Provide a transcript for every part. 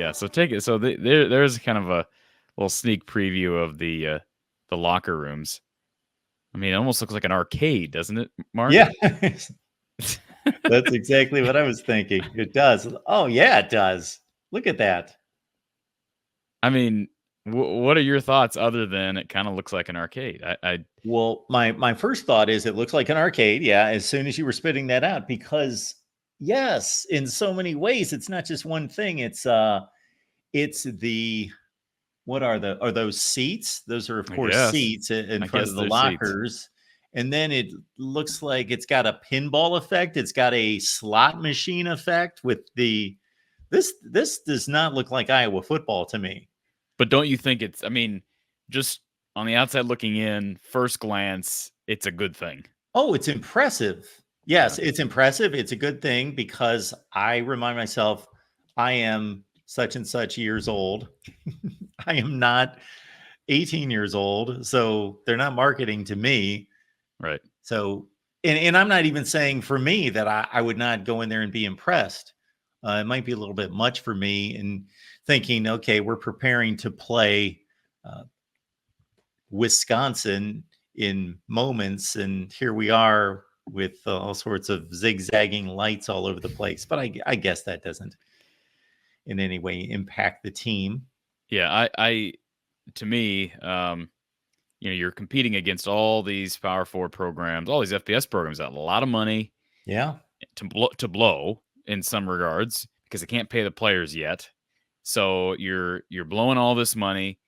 Yeah, so take it. So there's kind of a little sneak preview of the locker rooms. I mean, it almost looks like an arcade, doesn't it, Mark? Yeah, that's exactly what I was thinking. It does. Oh yeah, it does. Look at that. I mean, what are your thoughts other than it kind of looks like an arcade? Well, my first thought is it looks like an arcade. Yeah, as soon as you were spitting that out, because yes, in so many ways, it's not just one thing. It's the what are those seats? Those are of I course guess. seats in I front guess of the they're seats. lockers. And then it looks like it's got a pinball effect. It's got a slot machine effect with the this does not look like Iowa football to me. But don't you think it's? I mean, just on the outside looking in, first glance, it's a good thing. Oh, it's impressive. Yeah. Yes, it's impressive. It's a good thing because I remind myself I am such and such years old. I am not 18 years old, so they're not marketing to me. Right. So, and I'm not even saying for me that I would not go in there and be impressed. It might be a little bit much for me and thinking, okay, we're preparing to play uh, Wisconsin in moments, and here we are with all sorts of zigzagging lights all over the place. But I guess that doesn't in any way impact the team. Yeah. I to me, you're competing against all these Power Four programs, all these FBS programs that have a lot of money Yeah. to blow in some regards because they can't pay the players yet. So you're blowing all this money.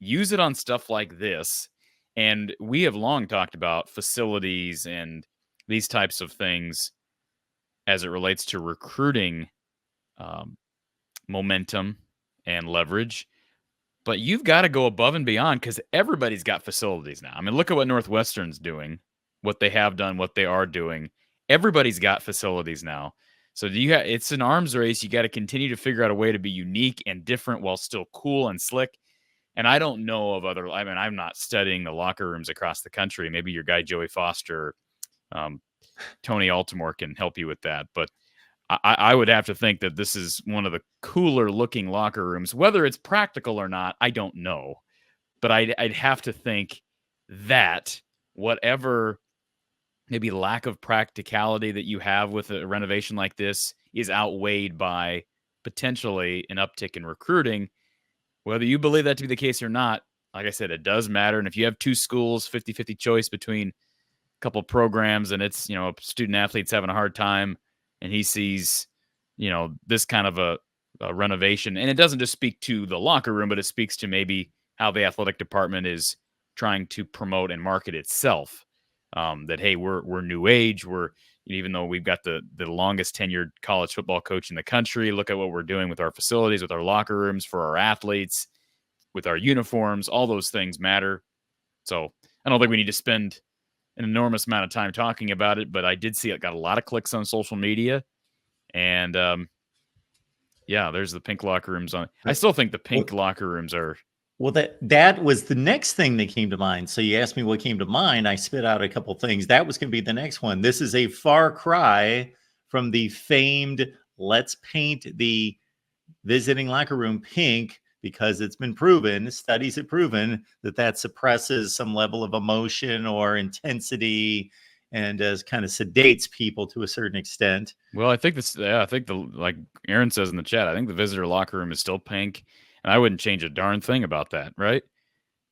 Use it on stuff like this. And we have long talked about facilities and these types of things as it relates to recruiting um, momentum and leverage. But you've got to go above and beyond because everybody's got facilities now. I mean, look at what Northwestern's doing, what they have done, what they are doing. Everybody's got facilities now. So it's an arms race. You got to continue to figure out a way to be unique and different while still cool and slick. And I don't know of other. I mean, I'm not studying the locker rooms across the country. Maybe your guy Joey Foster, um, Tony Altimore can help you with that. But I would have to think that this is one of the cooler looking locker rooms. Whether it's practical or not, I don't know. But I'd have to think that whatever maybe lack of practicality that you have with a renovation like this is outweighed by potentially an uptick in recruiting. Whether you believe that to be the case or not, like I said, it does matter. And if you have two schools, 50-50 choice between a couple programs and it's, student athletes having a hard time and he sees, this kind of a renovation. And it doesn't just speak to the locker room, but it speaks to maybe how the athletic department is trying to promote and market itself. That, hey, we're new age. Even though we've got the longest tenured college football coach in the country, look at what we're doing with our facilities, with our locker rooms for our athletes, with our uniforms. All those things matter. So I don't think we need to spend an enormous amount of time talking about it, but I did see it got a lot of clicks on social media. And yeah, there's the pink locker rooms on. I still think the pink locker rooms are. Well, that was the next thing that came to mind. So you asked me what came to mind. I spit out a couple things. That was going to be the next one. This is a far cry from the famed "let's paint the visiting locker room pink" because it's been proven, studies have proven that suppresses some level of emotion or intensity and kind of sedates people to a certain extent. Well, I think like Aaron says in the chat, I think the visitor locker room is still pink, and I wouldn't change a darn thing about that, right?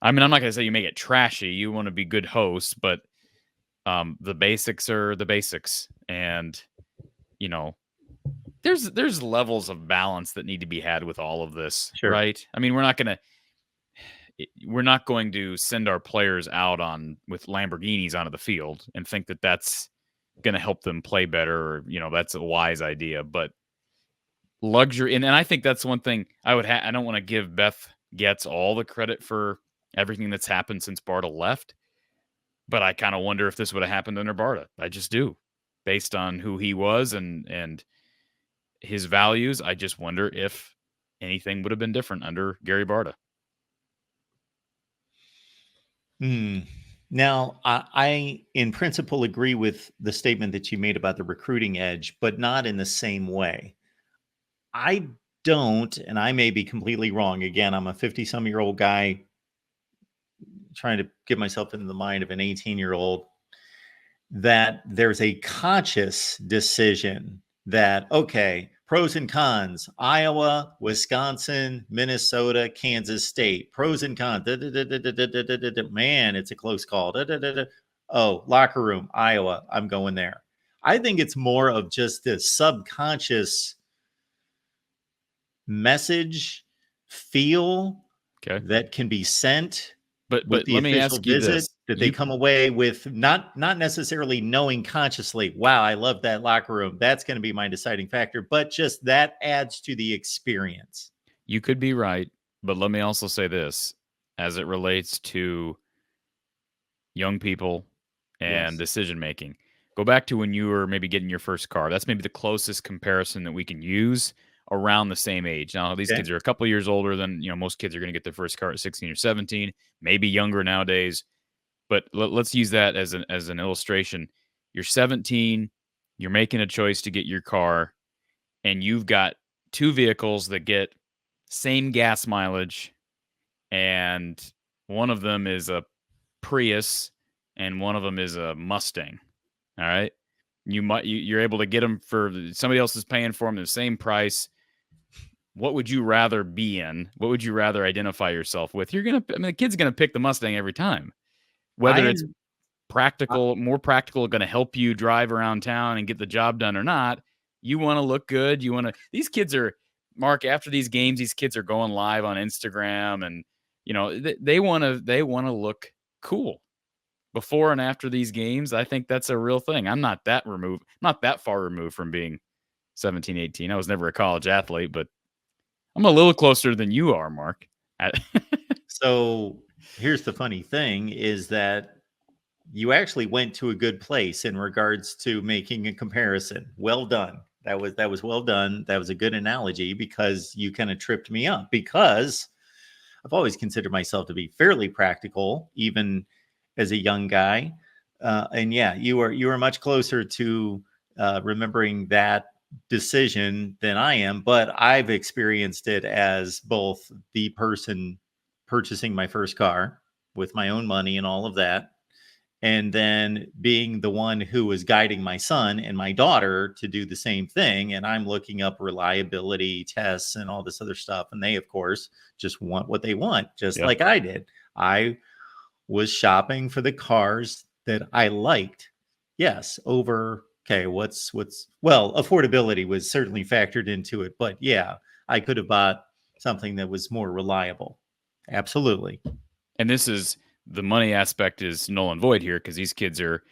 I mean, I'm not going to say you make it trashy. You want to be good hosts, but the basics are the basics, and there's levels of balance that need to be had with all of this, Sure. Right? I mean, we're not going to send our players out with Lamborghinis onto the field and think that that's going to help them play better, or that's a wise idea. But luxury, and I think that's one thing I don't want to give Beth Getz all the credit for everything that's happened since Barta left, but I kind of wonder if this would have happened under Barta. I just do, based on who he was and his values. I just wonder if anything would have been different under Gary Barta. Now, I in principle agree with the statement that you made about the recruiting edge, but not in the same way. I don't, and I may be completely wrong. Again, I'm a 50-some-year-old guy trying to get myself into the mind of an 18-year-old, that there's a conscious decision that, okay, pros and cons, Iowa, Wisconsin, Minnesota, Kansas State, pros and cons. Man, it's a close call. Oh, locker room, Iowa, I'm going there. I think it's more of just this subconscious message, feel Okay. that can be sent But with the let me official ask you visit, this. that they come away with not necessarily knowing consciously, wow, I love that locker room, that's going to be my deciding factor, but just that adds to the experience. You could be right, but let me also say this as it relates to young people and Yes. decision making. Go back to when you were maybe getting your first car. That's maybe the closest comparison that we can use around the same age. Now, these Okay. kids are a couple years older than, most kids are going to get their first car at 16 or 17, maybe younger nowadays. But let's use that as an illustration. You're 17, you're making a choice to get your car, and you've got two vehicles that get same gas mileage, and one of them is a Prius and one of them is a Mustang. All right. You're able to get them for somebody else is paying for them the same price. What would you rather be in? What would you rather identify yourself with? The kid's gonna pick the Mustang every time, whether it's I more practical, going to help you drive around town and get the job done or not. You want to look good. These kids are, Mark, after these games, these kids are going live on Instagram and, they want to look cool before and after these games. I think that's a real thing. I'm not that far removed from being 17, 18. I was never a college athlete, but I'm a little closer than you are, Mark. So here's the funny thing is that you actually went to a good place in regards to making a comparison. Well done. That was well done. That was a good analogy because you kind of tripped me up, because I've always considered myself to be fairly practical, even as a young guy. And yeah, you are much closer to remembering that decision than I am, but I've experienced it as both the person purchasing my first car with my own money and all of that, and then being the one who was guiding my son and my daughter to do the same thing. And I'm looking up reliability tests and all this other stuff. And they, of course, just want what they want, just Yeah. like I did. I was shopping for the cars that I liked. Yes, over, okay, well, affordability was certainly factored into it, but yeah, I could have bought something that was more reliable. Absolutely. And this is the money aspect is null and void here because these kids are,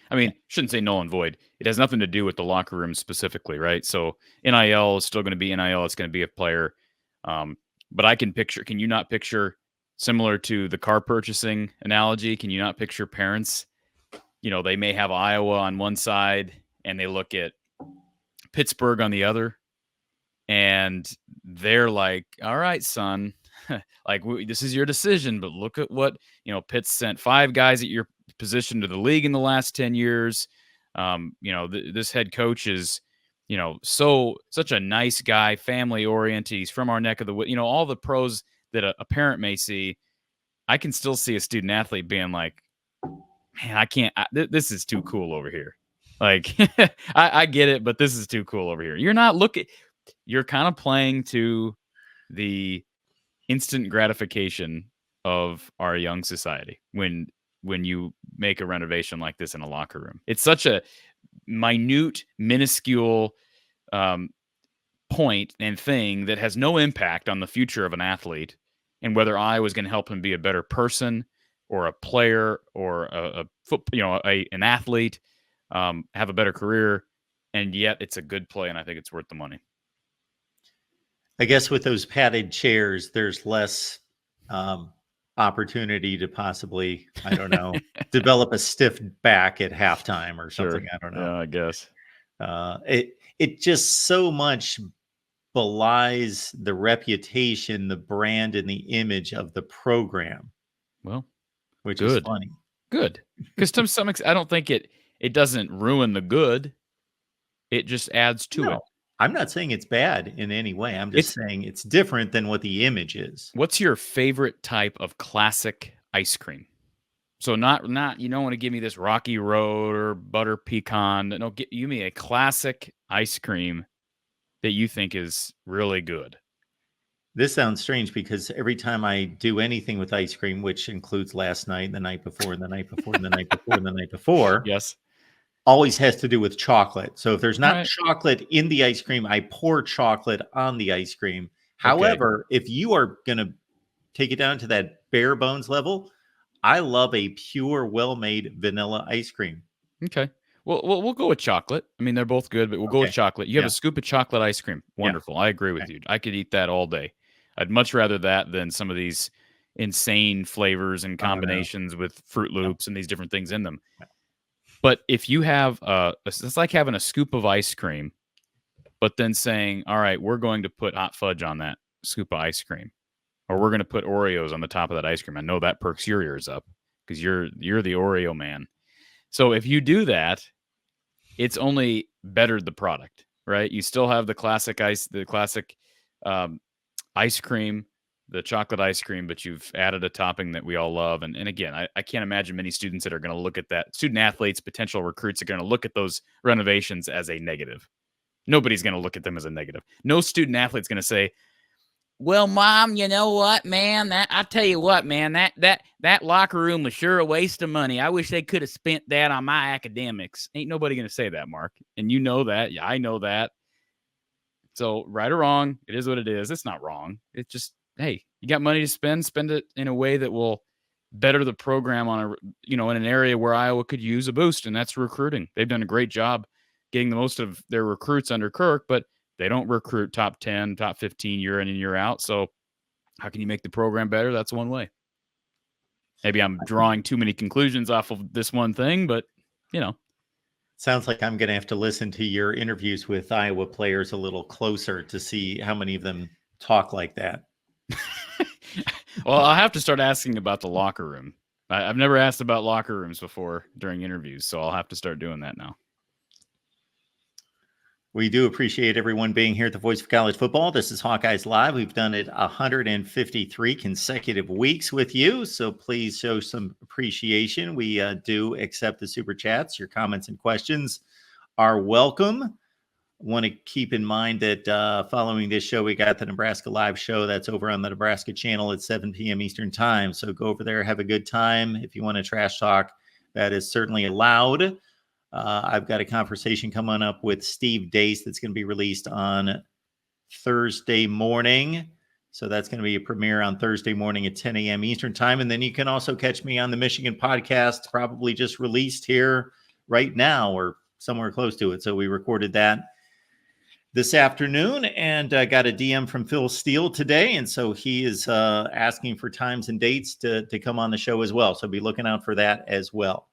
shouldn't say null and void. It has nothing to do with the locker room specifically, right? So NIL is still going to be NIL. It's going to be a player. But can you not picture, similar to the car purchasing analogy, can you not picture parents, they may have Iowa on one side and they look at Pittsburgh on the other, and they're like, all right, son, like this is your decision, but look at what, Pitt's sent 5 guys at your position to the league in the last 10 years. This head coach is, such a nice guy, family oriented. He's from our neck of the wood, all the pros that a parent may see. I can still see a student athlete being like, man, I can't, this is too cool over here. Like, I get it, but this is too cool over here. You're kind of playing to the instant gratification of our young society when you make a renovation like this in a locker room. It's such a minute, minuscule point and thing that has no impact on the future of an athlete and whether I was going to help him be a better person or a player or an athlete, have a better career. And yet it's a good play, and I think it's worth the money. I guess with those padded chairs, there's less opportunity to possibly, I don't know, develop a stiff back at halftime or something. Sure. I don't know. Yeah, I guess. It just so much belies the reputation, the brand, and the image of the program. Well, which is good. funny. Good. Because to some extent, I don't think it doesn't ruin the good. It just adds to it. I'm not saying it's bad in any way. I'm just saying it's different than what the image is. What's your favorite type of classic ice cream? So not you don't want to give me this Rocky Road or butter pecan. No, give me a classic ice cream that you think is really good. This sounds strange because every time I do anything with ice cream, which includes last night, the night before, and the night before, and the night before, and the night before, Yes. always has to do with chocolate. So if there's not Right. chocolate in the ice cream, I pour chocolate on the ice cream. Okay. However, if you are going to take it down to that bare bones level, I love a pure, well-made vanilla ice cream. Okay. Well, we'll go with chocolate. I mean, they're both good, but we'll go with chocolate. You have Yeah. a scoop of chocolate ice cream. Wonderful. I agree with you. I could eat that all day. I'd much rather that than some of these insane flavors and combinations with Fruit Loops and these different things in them. But if you have it's like having a scoop of ice cream, but then saying, all right, we're going to put hot fudge on that scoop of ice cream, or we're going to put Oreos on the top of that ice cream. I know that perks your ears up because you're the Oreo man. So if you do that, it's only bettered the product, right? You still have the classic ice cream, the chocolate ice cream, but you've added a topping that we all love. And again, I can't imagine many students that are going to look at that. Student athletes, potential recruits are going to look at those renovations as a negative. Nobody's going to look at them as a negative. No student athlete's going to say, well, Mom, you know what, man? I tell you what, man, that locker room was sure a waste of money. I wish they could have spent that on my academics. Ain't nobody going to say that, Mark. And you know that. Yeah, I know that. So right or wrong, it is what it is. It's not wrong. It's just, hey, you got money to spend it in a way that will better the program in an area where Iowa could use a boost, and that's recruiting. They've done a great job getting the most of their recruits under Kirk, but they don't recruit top 10, top 15 year in and year out. So how can you make the program better? That's one way. Maybe I'm drawing too many conclusions off of this one thing, but Sounds like I'm going to have to listen to your interviews with Iowa players a little closer to see how many of them talk like that. Well, I'll have to start asking about the locker room. I've never asked about locker rooms before during interviews, so I'll have to start doing that now. We do appreciate everyone being here at the Voice of College Football. This is Hawkeyes Live. We've done it 153 consecutive weeks with you, so please show some appreciation. We do accept the super chats. Your comments and questions are welcome. Want to keep in mind that following this show, we got the Nebraska Live show that's over on the Nebraska channel at 7 p.m. Eastern time. So go over there, have a good time. If you want to trash talk, that is certainly allowed. I've got a conversation coming up with Steve Dace that's going to be released on Thursday morning. So that's going to be a premiere on Thursday morning at 10 a.m. Eastern time. And then you can also catch me on the Michigan podcast, probably just released here right now or somewhere close to it. So we recorded that this afternoon and got a DM from Phil Steele today. And so he is asking for times and dates to come on the show as well. So be looking out for that as well.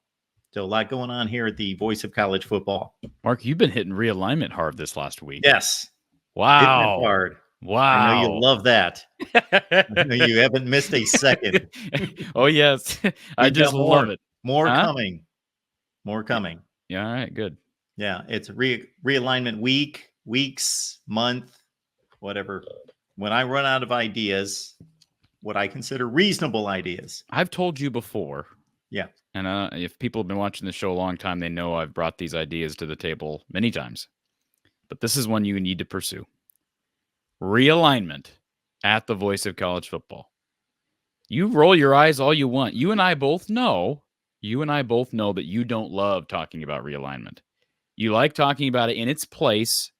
So a lot going on here at the Voice of College Football. Mark, you've been hitting realignment hard this last week. Yes. Wow. Hitting it hard. Wow. I know you love that. I know you haven't missed a second. Oh, yes. I just love it. More coming. More coming. Yeah. All right. Good. Yeah. It's realignment week, weeks, month, whatever. When I run out of ideas, what I consider reasonable ideas. I've told you before. Yeah. And if people have been watching the show a long time, they know I've brought these ideas to the table many times. But this is one you need to pursue. Realignment at the Voice of College Football. You roll your eyes all you want. You and I both know that you don't love talking about realignment. You like talking about it in its place,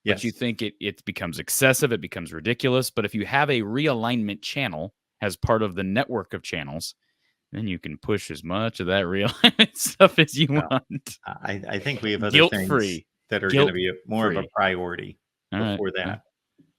but you think it becomes excessive, it becomes ridiculous. But if you have a realignment channel as part of the network of channels, then you can push as much of that realignment stuff as you want. I think we have other things that are going to be more of a priority before that.